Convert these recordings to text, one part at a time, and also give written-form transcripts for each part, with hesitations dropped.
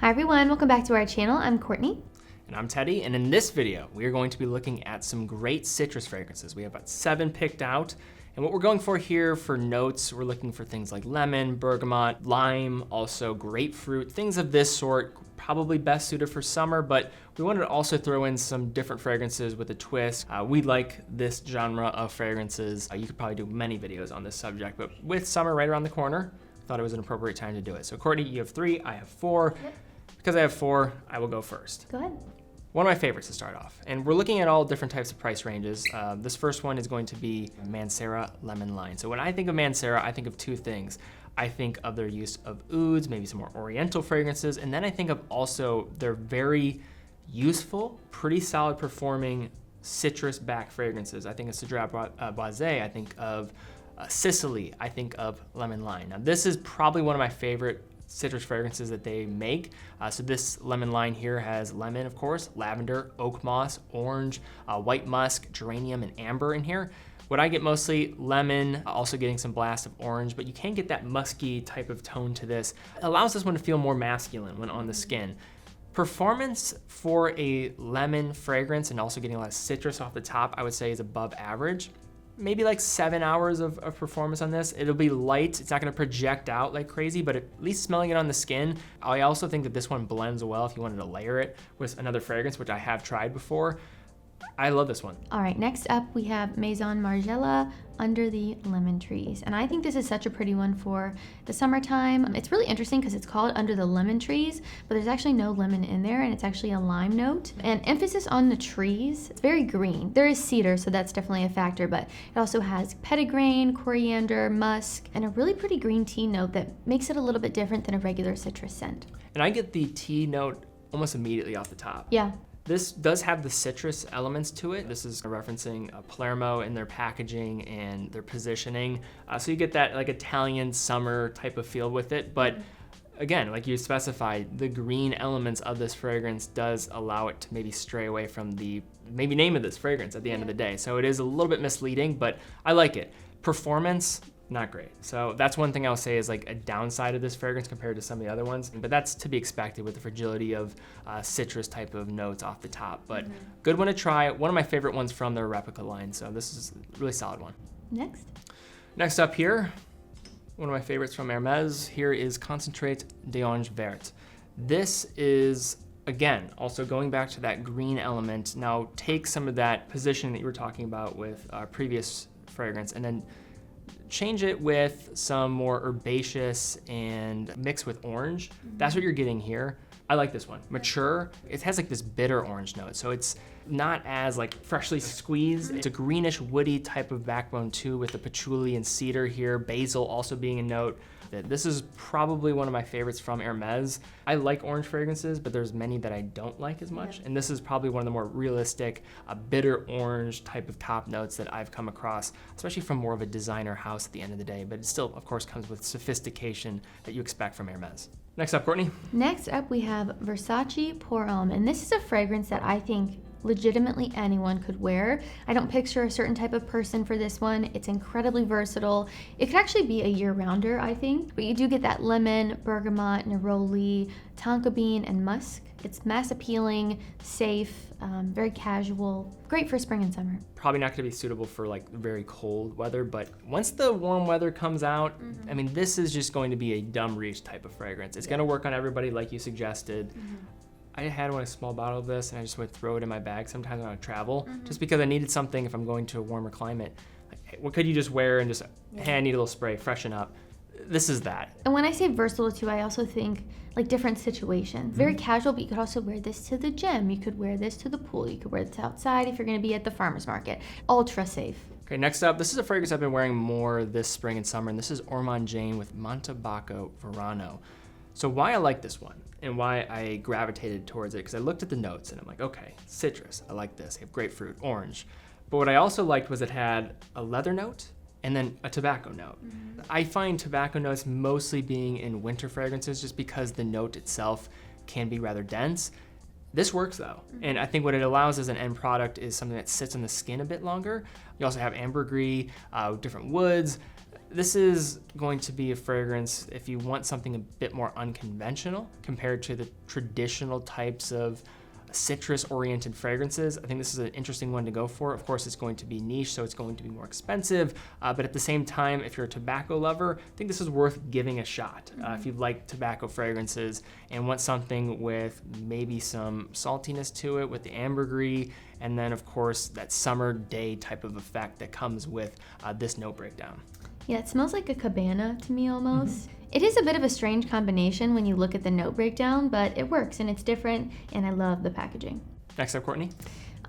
Hi everyone, welcome back to our channel. I'm Courtney. And I'm Teddy, and in this video, we are going to be looking at some great citrus fragrances. We have about 7 picked out, and what we're going for here for notes, we're looking for things like lemon, bergamot, lime, also grapefruit, things of this sort, probably best suited for summer, but we wanted to also throw in some different fragrances with a twist. We like this genre of fragrances. You could probably do many videos on this subject, but with summer right around the corner, I thought it was an appropriate time to do it. So Courtney, you have 3, I have 4. Yep. Because I have 4, I will go first. Go ahead. One of my favorites to start off, and we're looking at all different types of price ranges. This first one is going to be Mancera Lemon Lime. So when I think of Mancera, I think of 2 things. I think of their use of ouds, maybe some more oriental fragrances, and then I think of also their very useful, pretty solid performing citrus-backed fragrances. I think of Cedrat Boisé, I think of Sicily, I think of Lemon Lime. Now this is probably one of my favorite citrus fragrances that they make. So this lemon line here has lemon, of course, lavender, oak moss, orange, white musk, geranium, and amber in here. What I get mostly lemon, also getting some blast of orange, but you can get that musky type of tone to this. It allows this one to feel more masculine when on the skin. Performance for a lemon fragrance and also getting a lot of citrus off the top, I would say is above average. Maybe like 7 hours of performance on this. It'll be light, it's not gonna project out like crazy, but at least smelling it on the skin. I also think that this one blends well if you wanted to layer it with another fragrance, which I have tried before. I love this one. All right, next up we have Maison Margiela, Under the Lemon Trees. And I think this is such a pretty one for the summertime. It's really interesting because it's called Under the Lemon Trees, but there's actually no lemon in there, and it's actually a lime note. And emphasis on the trees. It's very green. There is cedar, so that's definitely a factor, but it also has petitgrain, coriander, musk, and a really pretty green tea note that makes it a little bit different than a regular citrus scent. And I get the tea note almost immediately off the top. Yeah. This does have the citrus elements to it. This is referencing Palermo in their packaging and their positioning. So you get that like Italian summer type of feel with it. But again, like you specified, the green elements of this fragrance does allow it to maybe stray away from the maybe name of this fragrance at the end of the day. So it is a little bit misleading, but I like it. Performance, not great. So that's one thing I'll say is like a downside of this fragrance compared to some of the other ones, but that's to be expected with the fragility of citrus type of notes off the top, but good one to try. One of my favorite ones from their replica line, so this is a really solid one. Next up here, one of my favorites from Hermès, here is Concentré d'Orange Verte. This is, again, also going back to that green element. Now take some of that position that you were talking about with our previous fragrance and then change it with some more herbaceous and mix with orange. That's what you're getting here. I like this one. Mature. It has like this bitter orange note, so it's not as like freshly squeezed. It's a greenish woody type of backbone too, with the patchouli and cedar here. Basil also being a note. This is probably one of my favorites from Hermès. I like orange fragrances, but there's many that I don't like as much. And this is probably one of the more realistic, bitter orange type of top notes that I've come across, especially from more of a designer house at the end of the day. But it still, of course, comes with sophistication that you expect from Hermès. Next up, Courtney. Next up, we have Versace Pour Homme, and this is a fragrance that I think legitimately anyone could wear. I don't picture a certain type of person for this one. It's incredibly versatile. It could actually be a year-rounder, I think, but you do get that lemon, bergamot, neroli, tonka bean, and musk. It's mass appealing, safe, very casual, great for spring and summer. Probably not gonna be suitable for like very cold weather, but once the warm weather comes out, I mean, this is just going to be a dumb reach type of fragrance. It's gonna work on everybody like you suggested. I had a small bottle of this and I just would throw it in my bag sometimes when I travel, just because I needed something if I'm going to a warmer climate. Like, hey, what could you just wear and just, hey, I need a little spray, freshen up. This is that. And when I say versatile too, I also think like different situations. Very casual, but you could also wear this to the gym. You could wear this to the pool. You could wear this outside if you're gonna be at the farmer's market. Ultra safe. Okay, next up, this is a fragrance I've been wearing more this spring and summer, and this is Ormonde Jayne with Montabaco Verano. So why I like this one and why I gravitated towards it, because I looked at the notes and I'm like, okay, citrus, I like this. I have grapefruit, orange. But what I also liked was it had a leather note and then a tobacco note. I find tobacco notes mostly being in winter fragrances just because the note itself can be rather dense. This works though, and I think what it allows as an end product is something that sits on the skin a bit longer. You also have ambergris, different woods. This is going to be a fragrance if you want something a bit more unconventional compared to the traditional types of citrus-oriented fragrances. I think this is an interesting one to go for. Of course, it's going to be niche, so it's going to be more expensive, but at the same time, if you're a tobacco lover, I think this is worth giving a shot. If you like tobacco fragrances and want something with maybe some saltiness to it with the ambergris, and then of course that summer day type of effect that comes with this note breakdown. Yeah, it smells like a cabana to me almost. It is a bit of a strange combination when you look at the note breakdown, but it works and it's different, and I love the packaging. Next up, Courtney.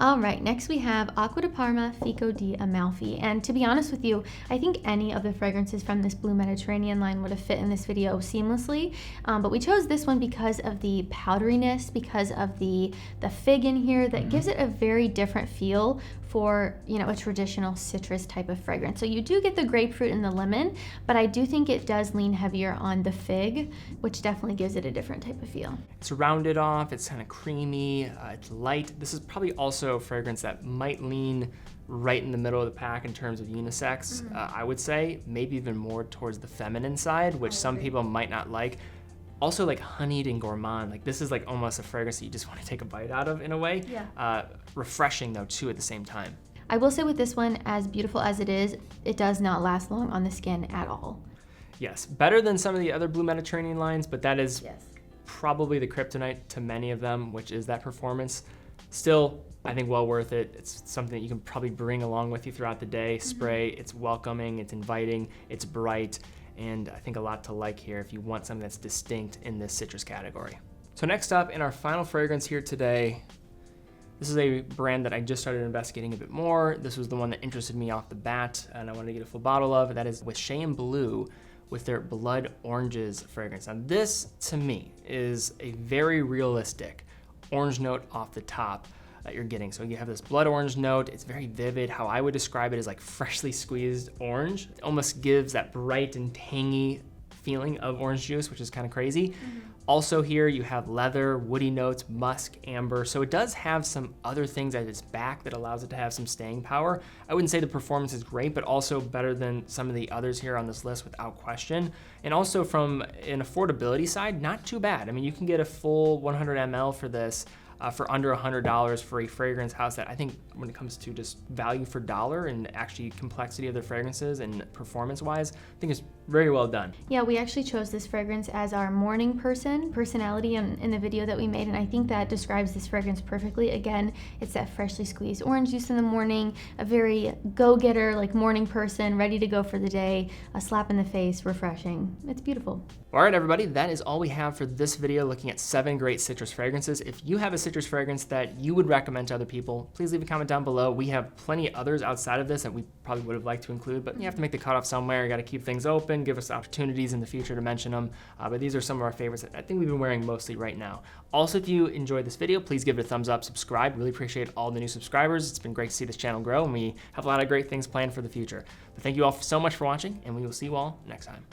All right, next we have Acqua di Parma Fico di Amalfi. And to be honest with you, I think any of the fragrances from this Blue Mediterranean line would have fit in this video seamlessly. But we chose this one because of the powderiness, because of the fig in here that gives it a very different feel for, a traditional citrus type of fragrance. So you do get the grapefruit and the lemon, but I do think it does lean heavier on the fig, which definitely gives it a different type of feel. It's rounded off, it's kind of creamy, it's light. This is probably also a fragrance that might lean right in the middle of the pack in terms of unisex. I would say maybe even more towards the feminine side, which some people might not like. Also like honeyed and gourmand, like this is like almost a fragrance that you just want to take a bite out of in a way. Yeah. Refreshing though too at the same time. I will say with this one, as beautiful as it is, it does not last long on the skin at all. Yes, better than some of the other Blue Mediterranean lines, but that is probably the kryptonite to many of them, which is that performance. Still, I think well worth it. It's something that you can probably bring along with you throughout the day. Spray, it's welcoming, it's inviting, it's bright, and I think a lot to like here if you want something that's distinct in this citrus category. So next up in our final fragrance here today, this is a brand that I just started investigating a bit more. This was the one that interested me off the bat and I wanted to get a full bottle of. That is with Shay and Blue with their Blood Oranges fragrance. Now this to me is a very realistic orange note off the top that you're getting. So you have this blood orange note. It's very vivid. How I would describe it is like freshly squeezed orange. It almost gives that bright and tangy feeling of orange juice, which is kind of crazy. Also here you have leather, woody notes, musk, amber. So it does have some other things at its back that allows it to have some staying power. I wouldn't say the performance is great, but also better than some of the others here on this list without question. And also from an affordability side, not too bad. I mean, you can get a full 100 ml for this for under $100 for a fragrance house that I think when it comes to just value for dollar and actually complexity of their fragrances and performance wise, I think it's very well done. Yeah, we actually chose this fragrance as our morning personality in the video that we made, and I think that describes this fragrance perfectly. Again, it's that freshly squeezed orange juice in the morning, a very go-getter, like morning person, ready to go for the day, a slap in the face, refreshing. It's beautiful. All right, everybody, that is all we have for this video looking at 7 great citrus fragrances. If you have a citrus fragrance that you would recommend to other people, please leave a comment down below. We have plenty others outside of this that we probably would have liked to include, but you have to make the cutoff somewhere. You got to keep things open, give us opportunities in the future to mention them. But these are some of our favorites that I think we've been wearing mostly right now. Also, if you enjoyed this video, please give it a thumbs up, subscribe. Really appreciate all the new subscribers. It's been great to see this channel grow, and we have a lot of great things planned for the future. But thank you all so much for watching, and we will see you all next time.